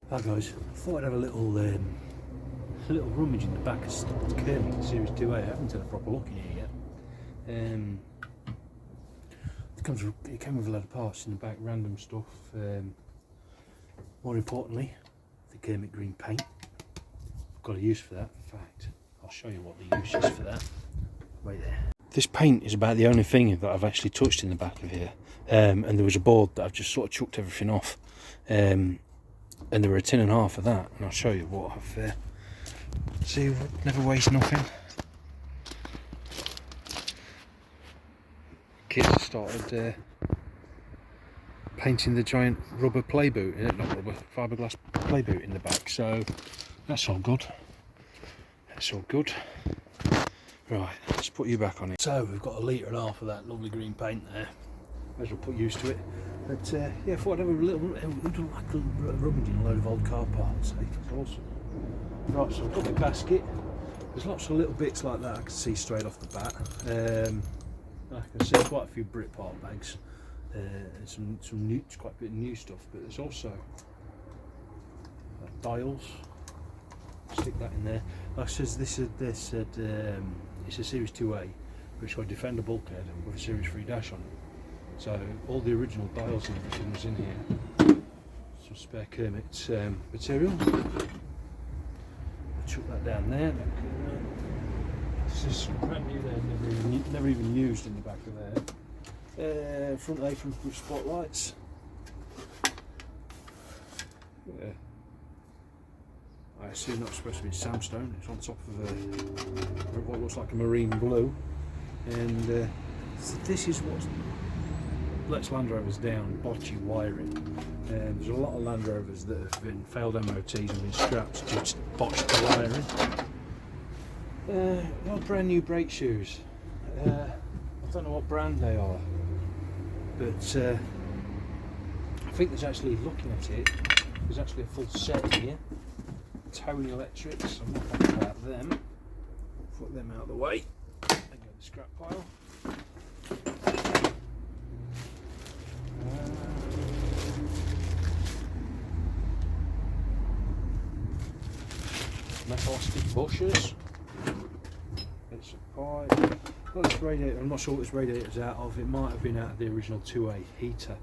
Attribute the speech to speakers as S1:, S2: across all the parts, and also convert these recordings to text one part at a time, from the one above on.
S1: Hi guys, I thought I'd have a little rummage in the back of Kermit Series 2A. I haven't had a proper look in here yet. It came with a lot of parts in the back, random stuff. More importantly, the Kermit green paint. I've got a use for that. In fact, I'll show you what the use is for that. Right there. This paint is about the only thing that I've actually touched in the back of here. And there was a board that I've just sort of chucked everything off. And there were a tin and a half of that, and I'll show you what I've see, never waste nothing. Kids started painting the giant rubber play boot, not rubber, fiberglass play boot in the back, so that's all good. That's all good. Right, let's put you back on it. So we've got a litre and a half of that lovely green paint there. May as well put used to it. But yeah, I thought I'd have a little rummaging a load of old car parts. That's awesome. Right, so I've got my basket. There's lots of little bits like that I can see straight off the bat. I can see quite a few Britpart bags and some new, quite a bit of new stuff. But there's also dials. Stick that in there. Like I says, it's a Series 2A, but it's got a Defender bulkhead with a Series 3 dash on it. So all the original dials and everything was in here. Some spare Kermit material. Chuck that down there. This is brand new there, never even used in the back of there. Front apron with spotlights. Yeah. I assume that's supposed to be sandstone. It's on top of what looks like a marine blue. And so this is what lets Land Rovers down, botchy wiring. There's a lot of Land Rovers that have been failed MOTs and been scrapped due to botched wiring. Not brand new brake shoes. I don't know what brand they are, but I think there's actually, looking at it, there's actually a full set here. Tony Electrics, I'm not happy about them. Put them out of the way and go to the scrap pile. Metallistic bushes. It's a pipe. Well, this radiator, I'm not sure what this radiator's out of. It might have been out of the original 2A heater.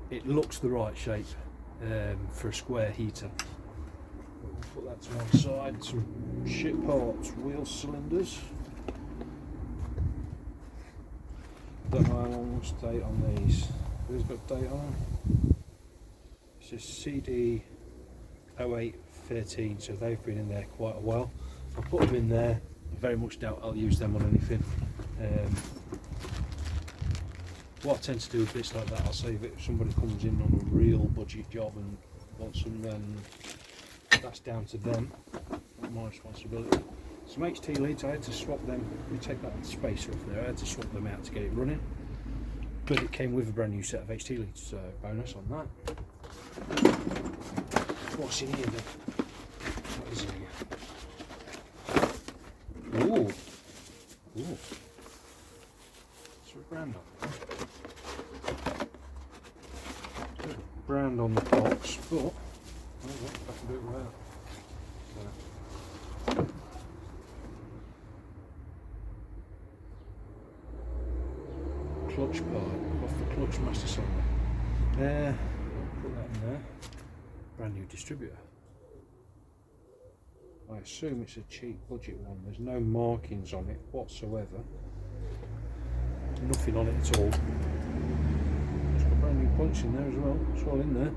S1: It looks the right shape for a square heater. We'll put that to one side. Some shit parts, wheel cylinders. Don't know how long what's the date on these. Who's got a date on them? It's just CD 0813, so they've been in there quite a while. I'll put them in there. I very much doubt I'll use them on anything. What I tend to do with bits like that, I'll save it if somebody comes in on a real budget job and wants them, then that's down to them, not my responsibility. Some HT leads, I had to swap them. We take that spacer off there, I had to swap them out to get it running. But it came with a brand new set of HT leads, so bonus on that. What's in here then? What is in here? Ooh! Ooh! What's a brand on? Brand on the box, but I can do it without. So. Clutch pipe off the clutch master cylinder. Put that in there. Brand new distributor. I assume it's a cheap budget one. There's no markings on it whatsoever. Nothing on it at all. It's got brand new punch in there as well. It's all in there.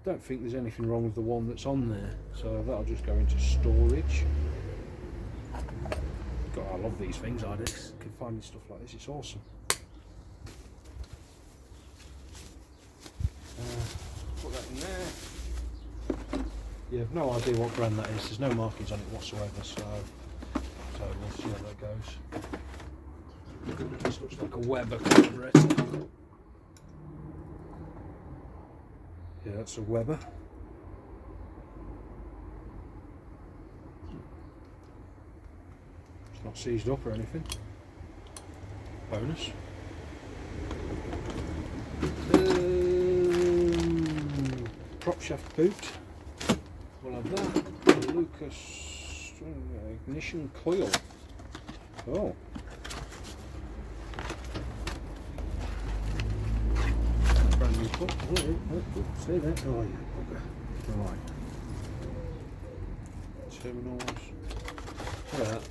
S1: Don't think there's anything wrong with the one that's on there, so that'll just go into storage. God, I love these things. I just can find stuff like this. It's awesome. Put that in there. You have no idea what brand that is. There's no markings on it whatsoever, so we'll see how that goes. This looks like a Weber carburetor. Yeah, that's a Weber. It's not seized up or anything. Bonus. Prop shaft boot. We'll have that. The Lucas ignition coil. Oh. Brand new foot. Oh, see that? Oh yeah, bugger. Right. Terminals. Look at that.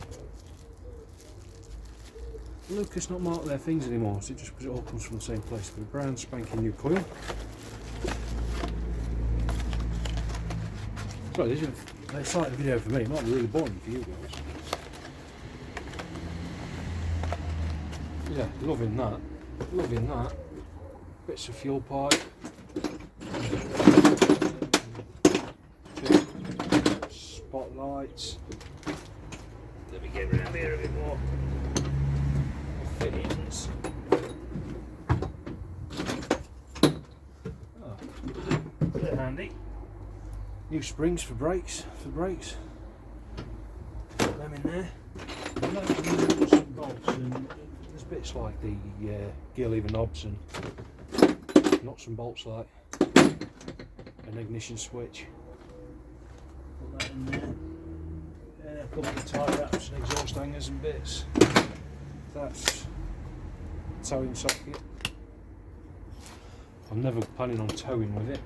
S1: Lucas not mark their things anymore, so just because it all comes from the same place. But a brand spanking new coil. Sorry, this is an exciting video for me. It might be really boring for you guys. Yeah, loving that. Loving that. Bits of fuel pipe. Spotlights. Let me get around here a bit more. Fittings. Oh, they're handy. New springs for brakes. Them in there. Nuts and bolts, and there's bits like the gear lever knobs and nuts and bolts like an ignition switch. Put that in there. A couple of tie wraps and exhaust hangers and bits. That's towing socket. I'm never planning on towing with it.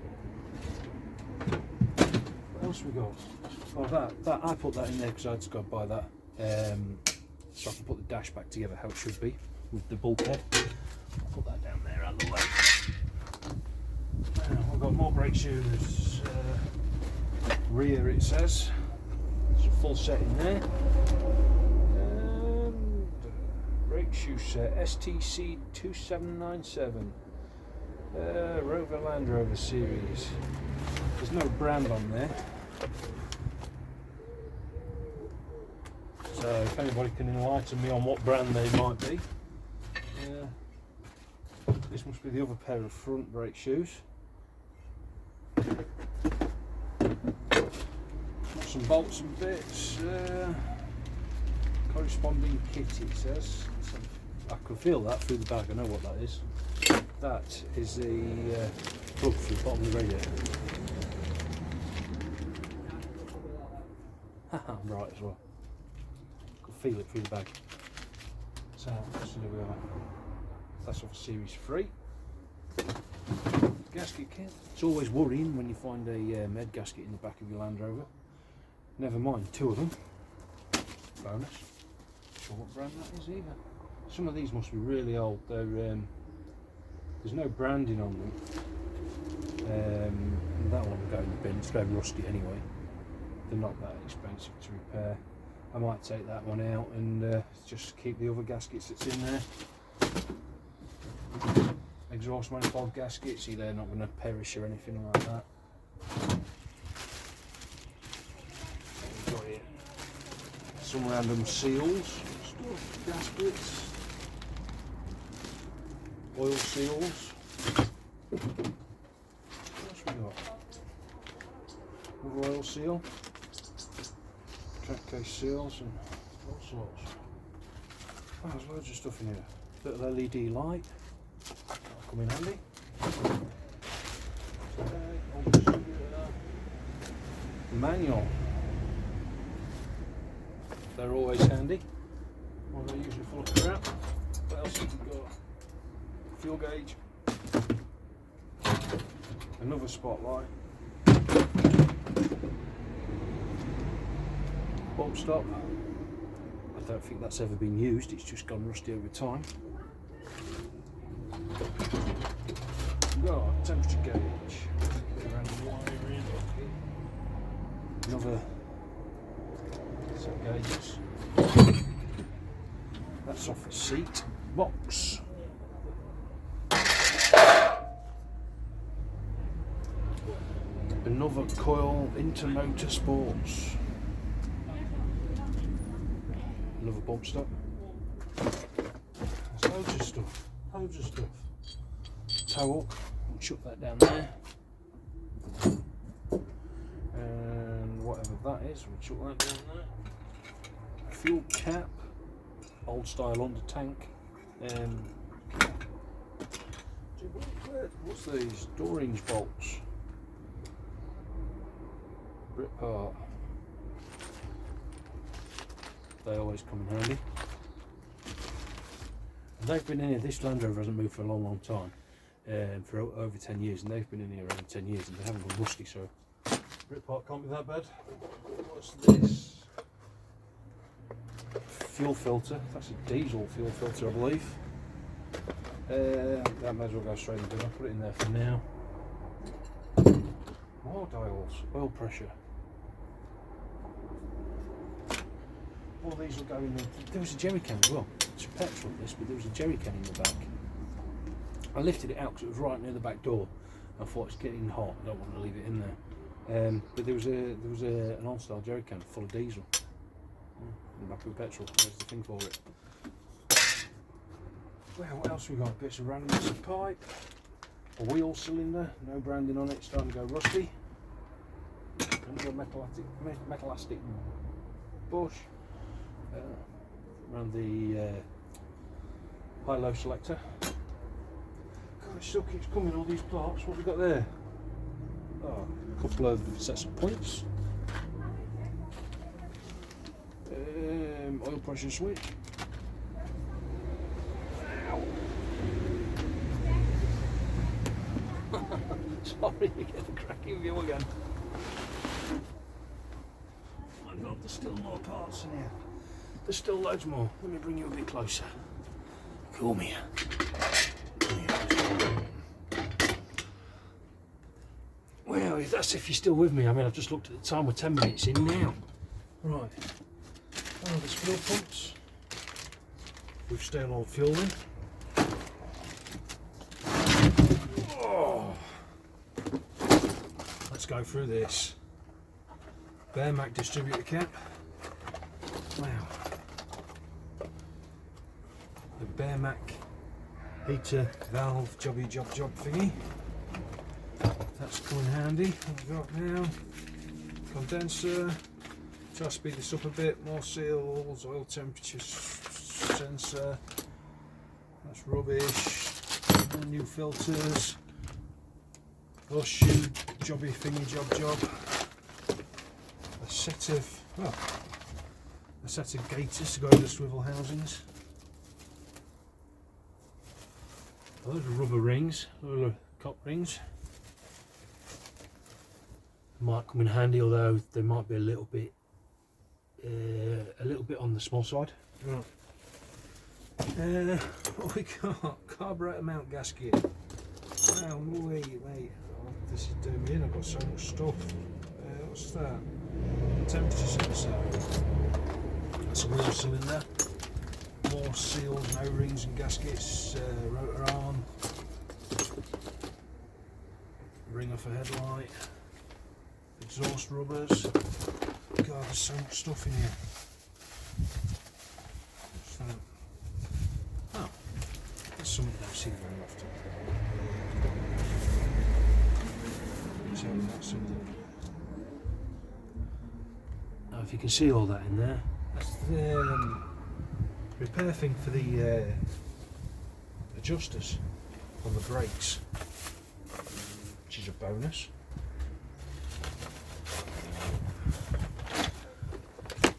S1: What else we got? Oh, that I put that in there because I had to go buy that so I can put the dash back together how it should be with the bulkhead. I'll put that down there out of the way. We've got more brake shoes. Rear it says. There's a full set in there. Brake shoe set STC 2797. Rover Land Rover series. There's no brand on there. So if anybody can enlighten me on what brand they might be. This must be the other pair of front brake shoes. Some bolts and bits. Corresponding kit it says. I can feel that through the bag, I know what that is. That is the plug for the bottom of the radiator. Haha, I'm right as well. I can feel it through the bag. So here we are. That's off series 3. Gasket kit. It's always worrying when you find a med gasket in the back of your Land Rover. Never mind 2 of them. Bonus. Not sure what brand that is either. Some of these must be really old. They're there's no branding on them. That one will go in the bin. It's very rusty anyway. They're not that expensive to repair. I might take that one out and just keep the other gaskets that's in there. Exhaust manifold gaskets, see they're not going to perish or anything like that. We've got here some random seals, stuff, gaskets, oil seals. What else we got? Another oil seal, track case seals and all sorts. Oh, there's loads of stuff in here. Bit of LED light. That'll come in handy. Manual. They're always handy. Well, they're usually full of crap. What else have we got? Fuel gauge. Another spotlight. Bump stop. I don't think that's ever been used, it's just gone rusty over time. Got temperature gauge. Another set of gauges. That's off the seat. Box. Another coil Intermotor Sports. Another bump stop. There's loads of stuff. Loads of stuff. Tow up. I'll chuck that down there. And whatever that is, we'll chuck that down there. Fuel cap. Old style under tank. What's these? Door hinge bolts. Brit part. They always come in handy. And they've been in here. This Land Rover hasn't moved for a long time. For over 10 years, and they've been in here over 10 years and they haven't gone rusty, so Brit part can't be that bad. What's this? Fuel filter. That's a diesel fuel filter, I believe. That may as well go straight in the bin. I'll put it in there for now. More dials, oil pressure. All these will go in there. There was a jerry can as well. It's petrol this, but there was a jerry can in the back. I lifted it out because it was right near the back door. I thought it's getting hot. I don't want to leave it in there. But there was an old style jerry can full of diesel. In the back of the petrol. There's the thing for it. Well, what else we got? Bits of random bits of pipe. A wheel cylinder, no branding on it, starting to go rusty. Another metallastic bush. Around the high-low selector. God, it still keeps coming, all these parts. What have we got there? Oh, a couple of sets of points. Oil pressure switch. Sorry, you get the cracking view again. Oh my God, there's still more parts in here. There's still loads more. Let me bring you a bit closer. Come here. Well, that's if you're still with me. I mean, I've just looked at the time. We're 10 minutes in now. Right. Oh, there's fuel pumps. We've stale old fuel in. Oh. Let's go through this. Bear Mac distributor cap. Wow. The Bear Mac heater valve jobby job thingy. That's coming handy. What we've got now? Condenser. Try to speed this up a bit. More seals, oil temperature sensor. That's rubbish. New filters. Bush shoe jobby thingy job. A set of gaiters to go over the swivel housings. Those are rubber rings, little cop rings. Might come in handy, although they might be a little bit on the small side. Right. What we got? Carburetor mount gasket. Wow, wait. Oh, this is doing me in. I've got so much stuff. What's that? Temperature sensor. That's a wheel cylinder. More seals, O-rings and gaskets. Rotor arm. Ring off a headlight. Exhaust rubbers. God, there's so much stuff in here. What's that? Oh, that's something I don't see very often. So that's something. Now, if you can see all that in there, that's the repair thing for the adjusters on the brakes, which is a bonus.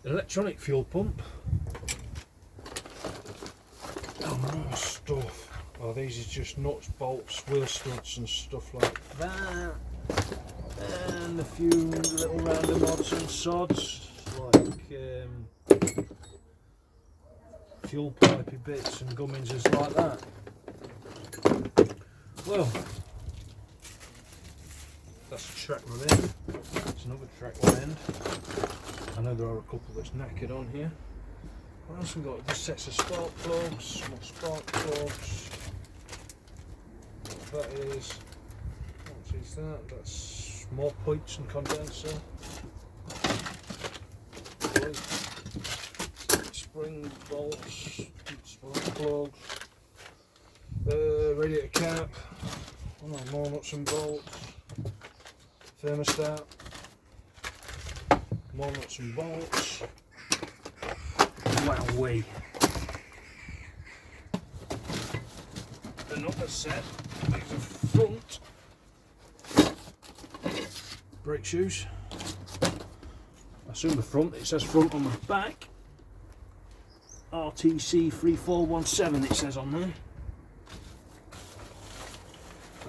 S1: Electronic fuel pump. Oh, more stuff. Oh, these are just nuts, bolts, wheel studs and stuff like that. And a few little random odds and sods, like fuel pipey bits and gumminses like that. Well, that's a track rod end. That's another track rod end. I know there are a couple that's knackered on here. What else we got? Just sets of spark plugs, more spark plugs. What that is? What is that? That's more pipes and condenser. Spring bolts, spark plugs. Radiator cap. Oh, more nuts and bolts. Thermostat. More nuts and bolts. Wowee. Another set front brake shoes. I assume the front, it says front on the back. RTC 3417 it says on there.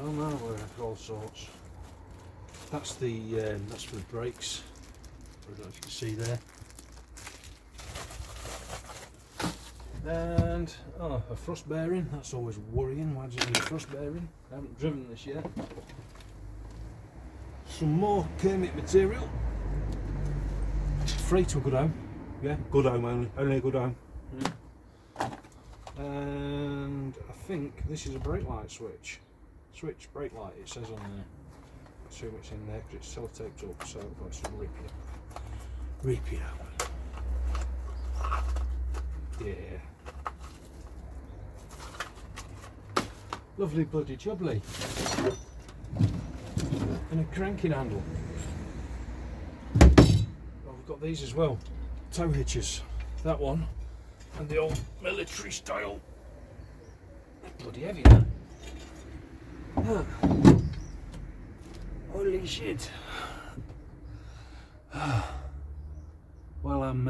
S1: Oh no, all sorts. That's the that's for the brakes. I don't know if you can see there. And a thrust bearing. That's always worrying. Why does it need a thrust bearing? I haven't driven this yet. Some more kermit material. Free to a good home. Yeah, good home only a good home. Yeah. And I think this is a brake light switch. Switch brake light, it says on there. I assume it's in there because it's sellotaped up, so let's rip it out. Yeah. Lovely bloody jubbly. And a cranking handle. Oh, we've got these as well. Tow hitches. That one. And the old military style. They're bloody heavy, that. Oh. Holy shit. While I'm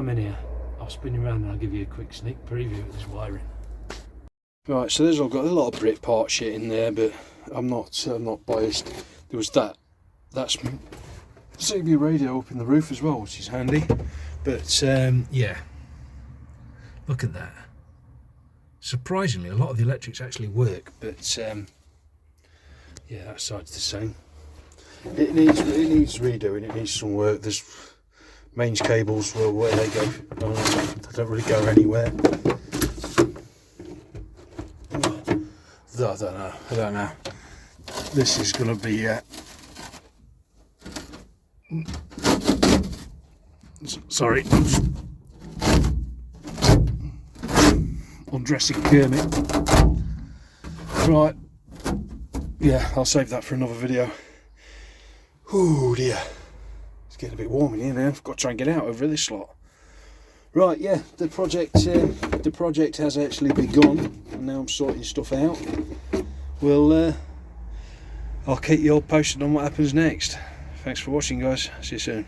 S1: in here, I'll spin you around and I'll give you a quick sneak preview of this wiring. Right, so there's got a lot of Brit part shit in there, but I'm not biased. There was that's CB radio up in the roof as well, which is handy. But yeah, look at that. Surprisingly, a lot of the electrics actually work, but yeah, that side's the same. It needs redoing. It needs some work. There's mains cables, well, where they go, they don't really go anywhere. I don't know. This is going to be sorry, I'm just undressing Kermit. Right, yeah, I'll save that for another video. Oh dear, it's getting a bit warm in here now. I've got to try and get out over this lot. Right, yeah, the project has actually begun, and now I'm sorting stuff out. I'll keep you all posted on what happens next. Thanks for watching, guys. See you soon.